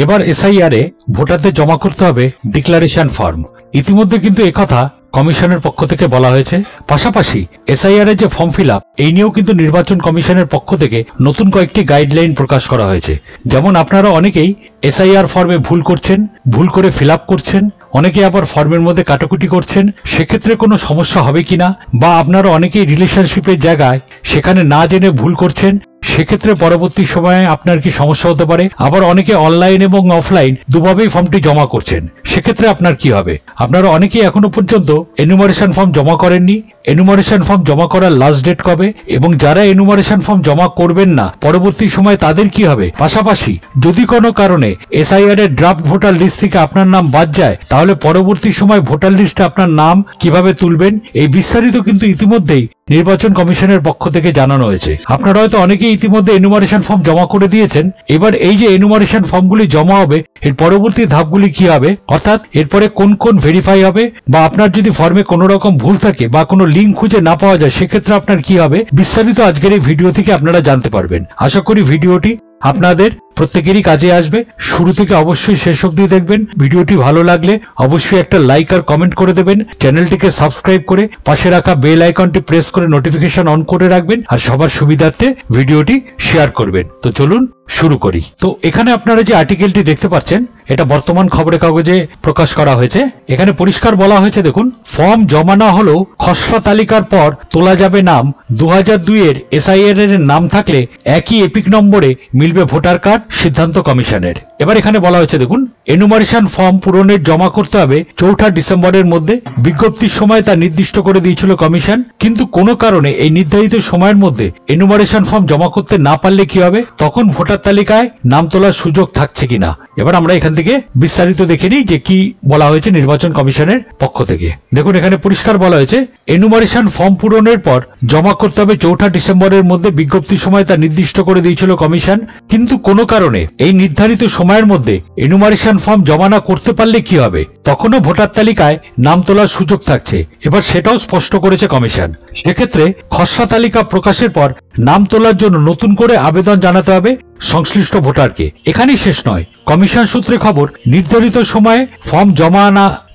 এবার এসআইআর এ ভোটারদের জমা করতে হবে ডিক্লারেশন ফর্ম। ইতিমধ্যে কিন্তু একথা কমিশনের পক্ষ থেকে বলা হয়েছে। পাশাপাশি এসআইআর এর যে ফর্ম ফিল আপ, এই নিয়েও কিন্তু নির্বাচন কমিশনের পক্ষ থেকে নতুন কয়েকটি গাইডলাইন প্রকাশ করা হয়েছে। যেমন আপনারা অনেকেই এসআইআর ফর্মে ভুল করছেন, ভুল করে ফিল আপ করছেন, অনেকে আবার ফর্মের মধ্যে কাটাকুটি করছেন। সেক্ষেত্রে কোনো সমস্যা হবে কিনা, বা আপনারা অনেকেই রিলেশনশিপের জায়গায় সেখানে না জেনে ভুল করছেন, সেক্ষেত্রে পরবর্তী সময়ে আপনার কি সমস্যা হতে পারে। আবার অনেকে অনলাইন এবং অফলাইন দুভাবেই ফর্মটি জমা করছেন, সেক্ষেত্রে আপনার কি হবে। আপনারা অনেকেই এখনো পর্যন্ত এনুমারেশন ফর্ম জমা করেননি। এনুমারেশন ফর্ম জমা করার লাস্ট ডেট কবে, এবং যারা এনুমারেশন ফর্ম জমা করবেন না পরবর্তী সময় তাদের কি হবে। পাশাপাশি যদি কোনো কারণে এসআইআর এর ড্রাফট ভোটার লিস্ট থেকে আপনার নাম বাদ যায়, তাহলে পরবর্তী সময় ভোটার লিস্টে আপনার নাম কিভাবে তুলবেন, এই বিস্তারিত কিন্তু ইতিমধ্যেই নির্বাচন কমিশনের পক্ষ থেকে জানানো হয়েছে। আপনারা হয়তো অনেকেই ইতিমধ্যে এনুমারেশন ফর্ম জমা করে দিয়েছেন। এবার এই যে এনুমারেশন ফর্মগুলি জমা হবে, এর পরবর্তী ধাপগুলি কি হবে, অর্থাৎ এরপরে কোন কোন ভেরিফাই হবে, বা আপনার যদি ফর্মে কোনো রকম ভুল থাকে বা কোনো লিঙ্ক খুঁজে না পাওয়া যায়, সেক্ষেত্রে আপনার কি হবে, বিস্তারিত আজকের এই ভিডিও থেকে আপনারা জানতে পারবেন। আশা করি ভিডিওটি আপনাদের প্রত্যেকেরই কাজে আসবে। শুরু থেকে অবশ্যই শেষ অবধি দেখবেন। ভিডিওটি ভালো লাগলে অবশ্যই একটা লাইক আর কমেন্ট করে দেবেন। চ্যানেলটিকে সাবস্ক্রাইব করে পাশে রাখা বেল আইকনটি প্রেস করে নোটিফিকেশন অন করে রাখবেন, আর সবার সুবিধার্থে ভিডিওটি শেয়ার করবেন। তো চলুন শুরু করি। তো এখানে আপনারা যে আর্টিকেলটি দেখতে পাচ্ছেন, এটা বর্তমান খবরের কাগজে প্রকাশ করা হয়েছে। এখানে পরিষ্কার বলা হয়েছে, দেখুন, ফর্ম জমা না হলেও খসড়া তালিকার পর তোলা যাবে নাম। 2002 এর এসআইআর এর নাম থাকলে একই এপিক নম্বরে মিলবে ভোটার কার্ড, সিদ্ধান্ত কমিশনের। এবার এখানে বলা হয়েছে, দেখুন, এনুমারেশন ফর্ম পূরণের জমা করতে হবে 4 ডিসেম্বরের মধ্যে। বিজ্ঞপ্তির সময় তা নির্দিষ্ট করে দিয়েছিল কমিশন, কিন্তু কোনো কারণে এই নির্ধারিত সময়ের মধ্যে এনুমারেশন ফর্ম জমা করতে না পারলে কি হবে, তখন ভোটার তালিকায় নাম তোলার সুযোগ থাকছে কিনা। এবার আমরা এখান থেকে বিস্তারিত দেখে নিই যে কি বলা হয়েছে নির্বাচন কমিশনের পক্ষ থেকে। দেখুন, এখানে পরিষ্কার বলা হয়েছে, এনুমারেশন ফর্ম পূরণের পর জমা করতে হবে 4 ডিসেম্বরের মধ্যে। বিজ্ঞপ্তির সময় তা নির্দিষ্ট করে দিয়েছিল কমিশন, কিন্তু কোনো কারণে এই নির্ধারিত সময়ের মধ্যে এনুমারেশন ফর্ম জমা না করতে পারলে কি হবে, তখনও ভোটার তালিকায় নাম তোলার সুযোগ থাকছে। এবার সেটাও স্পষ্ট করেছে কমিশন। সেক্ষেত্রে খসড়া তালিকা প্রকাশের পর নাম তোলার জন্য নতুন করে আবেদন জানাতে হবে সংশ্লিষ্ট ভোটারকে। এখানেই শেষ নয়, কমিশন সূত্রে খবর, নির্ধারিত সময়ে ফর্ম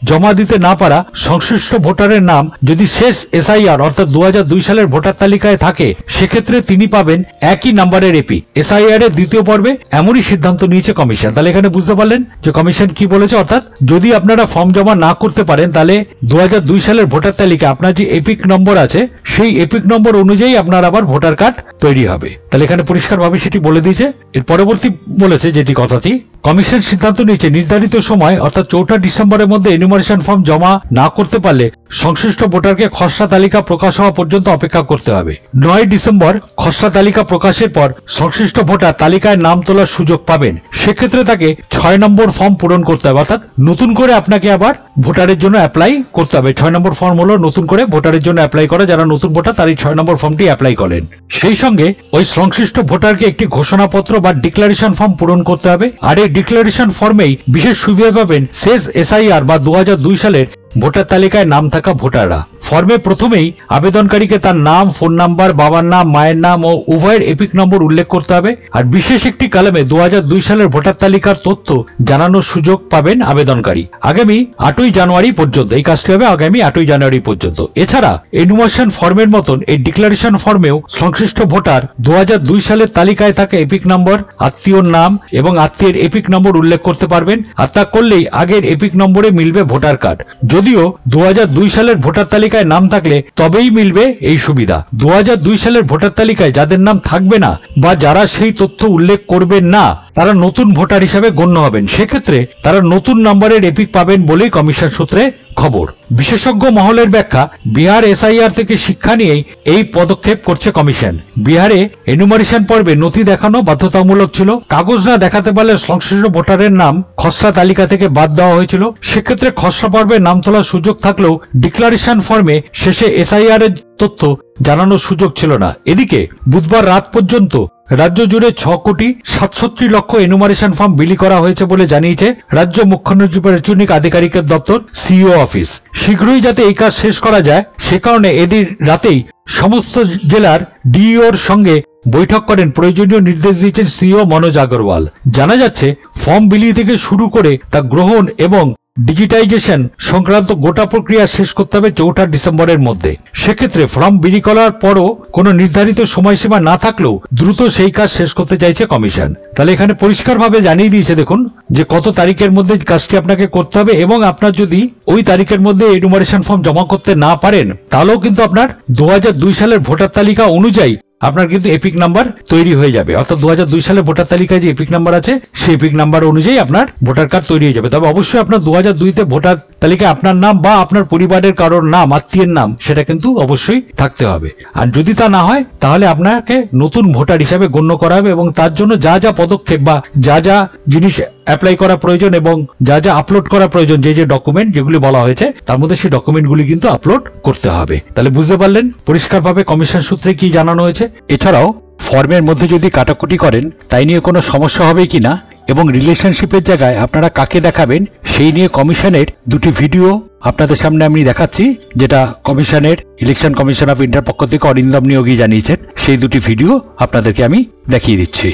জমা দিতে না পারা সংশ্লিষ্ট ভোটারের নাম যদি শেষ এসআইআর অর্থাৎ 2002 সালের ভোটার তালিকায় থাকে, সেক্ষেত্রে তিনি পাবেন একই নাম্বারের এপি। এসআইআর এর দ্বিতীয় পর্বে এমনই সিদ্ধান্ত নিয়েছে কমিশন। তাহলে এখানে বুঝতে পারলেন যে কমিশন কি বলেছে, অর্থাৎ যদি আপনারা ফর্ম জমা না করতে পারেন, তাহলে 2002 সালের ভোটার তালিকা আপনার যে এপিক নম্বর আছে, সেই এপিক নম্বর অনুযায়ী আপনার আবার ভোটার কার্ড তৈরি হবে। তাহলে এখানে পরিষ্কারভাবে সেটি বলে দিয়েছে। এর পরবর্তী বলেছে যেটি কথাটি, কমিশন সিদ্ধান্ত নিয়েছে নির্ধারিত সময় অর্থাৎ 4 ডিসেম্বরের মধ্যে এনুমারেশন ফর্ম জমা না করতে পারলে সংশ্লিষ্ট ভোটারকে খসড়া তালিকা প্রকাশ হওয়া পর্যন্ত অপেক্ষা করতে হবে। 9 ডিসেম্বর খসড়া তালিকা প্রকাশের পর সংশ্লিষ্ট ভোটার তালিকায় নাম তোলার সুযোগ পাবেন। সেক্ষেত্রে তাকে 6 নম্বর ফর্ম পূরণ করতে হবে, অর্থাৎ নতুন করে আপনাকে আবার ভোটারের জন্য অ্যাপ্লাই করতে হবে। 6 নম্বর ফর্ম হলো নতুন করে ভোটারের জন্য অ্যাপ্লাই করা। যারা নতুন ভোটার তার এই 6 নম্বর ফর্মটি অ্যাপ্লাই করেন। সেই সঙ্গে ওই সংশ্লিষ্ট ভোটারকে একটি ঘোষণাপত্র বা ডিক্লারেশন ফর্ম পূরণ করতে হবে। আর এই ডিক্লারেশন ফর্মেই বিশেষ সুবিধা পাবেন শেষ এসআইআর বা 2002 সালের ভোটার তালিকায় নাম থাকা ভোটাররা। ফর্মে প্রথমেই আবেদনকারীকে তার নাম, ফোন নাম্বার, বাবার নাম, মায়ের নাম ও উভয়ের এপিক নম্বর উল্লেখ করতে হবে। আর বিশেষ একটি কলামে 2002 সালের ভোটার তালিকার তথ্য জানানোর সুযোগ পাবেন আবেদনকারী আগামী 8ই জানুয়ারি পর্যন্ত। এই কাজটি হবে আগামী 8ই জানুয়ারি পর্যন্ত। এছাড়া এনুমারেশন ফর্মের মতন এই ডিক্লারেশন ফর্মেও সংশ্লিষ্ট ভোটার 2002 সালের তালিকায় থাকা এপিক নম্বর, আত্মীয়র নাম এবং আত্মীয়ের এপিক নম্বর উল্লেখ করতে পারবেন। আর তা করলেই আগের এপিক নম্বরে মিলবে ভোটার কার্ড। যদিও 2002 সালের ভোটার তালিকায় নাম থাকলে তবেই মিলবে এই সুবিধা। 2002 সালের ভোটার তালিকায় যাদের নাম থাকবে না বা যারা সেই তথ্য উল্লেখ করবেন না, তারা নতুন ভোটার হিসাবে গণ্য হবেন। সেক্ষেত্রে তারা নতুন নম্বরের এপিক পাবেন বলেই কমিশন সূত্রে খবর। বিশেষজ্ঞ মহলের ব্যাখ্যা, বিহার এসআইআর থেকে শিক্ষা নিয়েই এই পদক্ষেপ করছে কমিশন। বিহারে এনুমারেশন পর্বে নথি দেখানো বাধ্যতামূলক ছিল। কাগজ না দেখাতে পারলে সংশ্লিষ্ট ভোটারের নাম খসড়া তালিকা থেকে বাদ দেওয়া হয়েছিল। সেক্ষেত্রে খসড়া পর্বে নাম তোলার সুযোগ থাকলেও ডিক্লারেশন ফর্মে শেষে এসআইআর এর তথ্য জানানোর সুযোগ ছিল না। এদিকে বুধবার রাত পর্যন্ত রাজ্য জুড়ে 6,67,00,000 এনুমারেশন ফর্ম বিলি করা হয়েছে বলে জানিয়েছে রাজ্য মুখ্য নির্বাচনিক আধিকারিকের দপ্তর সিইও অফিস। শীঘ্রই যাতে এই কাজ শেষ করা যায় সে কারণে এদিন রাতেই সমস্ত জেলার ডিইওর সঙ্গে বৈঠক করেন প্রয়োজনীয় নির্দেশ দিয়েছেন সিইও মনোজ আগরওয়াল। জানা যাচ্ছে ফর্ম বিলি থেকে শুরু করে তা গ্রহণ এবং ডিজিটাইজেশন সংক্রান্ত গোটা প্রক্রিয়া শেষ করতে হবে 4 ডিসেম্বরের মধ্যে। সেক্ষেত্রে ফর্ম বিলি করার পরও কোনো নির্ধারিত সময়সীমা না থাকলেও দ্রুত সেই কাজ শেষ করতে চাইছে কমিশন। তাহলে এখানে পরিষ্কারভাবে জানিয়ে দিয়েছে দেখুন যে কত তারিখের মধ্যে কাজটি আপনাকে করতে হবে, এবং আপনার যদি ওই তারিখের মধ্যে এনুমারেশন ফর্ম জমা করতে না পারেন তাহলেও কিন্তু আপনার 2002 সালের ভোটার তালিকা অনুযায়ী আপনার কিন্তু এপিক নাম্বার তৈরি হয়ে যাবে। অর্থাৎ 2002 সালের ভোটার তালিকায় যে এপিক নাম্বার আছে সেই এপিক নাম্বার অনুযায়ী আপনার ভোটার কার্ড তৈরি হয়ে যাবে। তবে অবশ্যই আপনার 2002-তে ভোটার তালিকায় আপনার নাম বা আপনার পরিবারের কারোর নাম, আত্মীয়ের নাম সেটা কিন্তু অবশ্যই থাকতে হবে। আর যদি তা না হয় তাহলে আপনাকে নতুন ভোটার হিসাবে গণ্য করা হবে, এবং তার জন্য যা যা পদক্ষেপ বা যা যা জিনিস অ্যাপ্লাই করা প্রয়োজন এবং যা যা আপলোড করা প্রয়োজন, যে যে ডকুমেন্ট যেগুলি বলা হয়েছে তার মধ্যে সেই ডকুমেন্টগুলি কিন্তু আপলোড করতে হবে। তাহলে বুঝতে পারলেন পরিষ্কারভাবে কমিশন সূত্রে কি জানানো হয়েছে। এছাড়াও ফর্মের মধ্যে যদি কাটাকুটি করেন তাই নিয়ে কোনো সমস্যা হবে কিনা এবং রিলেশনশিপের জায়গায় আপনারা কাকে দেখাবেন সেই নিয়ে কমিশনের দুটি ভিডিও আপনাদের সামনে আমি দেখাচ্ছি, যেটা কমিশনের ইলেকশন কমিশন অফ ইন্ডিয়ার পক্ষ থেকে অরিন্দম নিয়োগী জানিয়েছেন। সেই দুটি ভিডিও আপনাদেরকে আমি দেখিয়ে দিচ্ছি।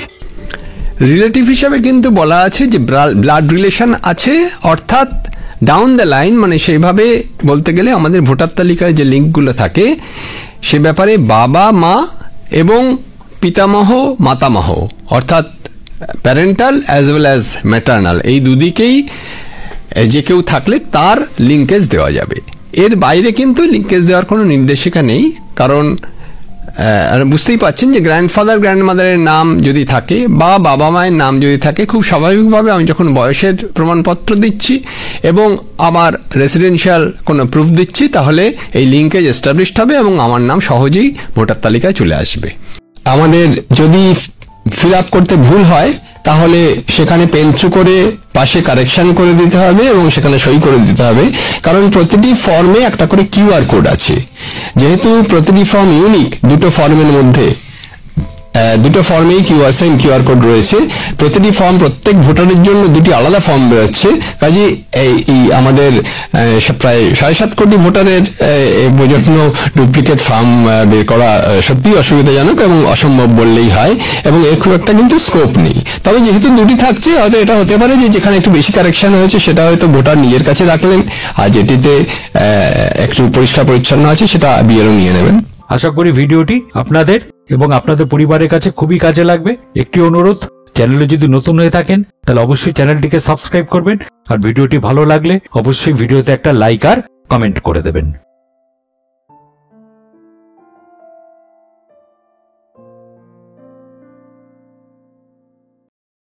রিলেটিভ হিসাবে কিন্তু বলা আছে যে ব্লাড রিলেশন আছে, অর্থাৎ ডাউন দ্য লাইন, মানে সেইভাবে বলতে গেলে আমাদের ভোটার তালিকায় যে লিঙ্কগুলো থাকে সে ব্যাপারে বাবা মা এবং পিতামহ মাতামহ অর্থাৎ parental as well as maternal এই দুদিকেই যে কেউ থাকলে তার লিঙ্কেজ দেওয়া যাবে। এর বাইরে কিন্তু লিঙ্কেজ দেওয়ার কোনো নির্দেশিকা নেই, কারণ বুঝতেই পাচ্ছেন যে গ্র্যান্ডফাদার গ্র্যান্ডমাদারের নাম যদি থাকে বা বাবা মায়ের নাম যদি থাকে, খুব স্বাভাবিকভাবে আমি যখন বয়সের প্রমাণপত্র দিচ্ছি এবং আবার রেসিডেন্সিয়াল কোনো প্রুফ দিচ্ছি তাহলে এই লিঙ্কেজ এস্টাবলিশড হবে এবং আমার নাম সহজেই ভোটার তালিকায় চলে আসবে। আমাদের যদি ফিল আপ করতে ভুল হয় তাহলে সেখানে পেন থ্রু করে পাশে কারেকশন করে দিতে হবে এবং সেখানে সই করে দিতে হবে, কারণ প্রতিটি ফর্মে একটা করে কিউআর কোড আছে। যেহেতু প্রতিটি ফর্ম ইউনিক, দুটো ফর্মের মধ্যে দুটো ফর্মেই কিউআর কোড রয়েছে, প্রতিটি ফর্ম প্রত্যেক ভোটারের জন্য দুটি আলাদা ফর্ম বেরোচ্ছে। কাজে এই আমাদের প্রায় 7.5 কোটি ভোটারের জন্য ডুপ্লিকেট ফর্ম বের করা সত্যিই অসুবিধাজনক এবং অসম্ভব বললেই হয়, এবং এর খুব একটা কিন্তু স্কোপ নেই। তবে যেহেতু দুটি থাকছে হয়তো এটা হতে পারে যে যেখানে একটু বেশি কারেকশন হয়েছে সেটা হয়তো ভোটার নিজের কাছে রাখলেন, আর যেটিতে একটু পরিষ্কার পরিচ্ছন্ন আছে সেটা বিএলও নিয়ে নেবেন। আশা করি ভিডিওটি আপনাদের এবং আপনাদের পরিবারের কাছে খুবই কাজে লাগবে। একটি অনুরোধ, চ্যানেলে যদি নতুন হয়ে থাকেন তাহলে অবশ্যই চ্যানেলটিকে সাবস্ক্রাইব করবেন, আর ভিডিওটি ভালো লাগলে অবশ্যই ভিডিওতে একটা লাইক আর কমেন্ট করে দেবেন।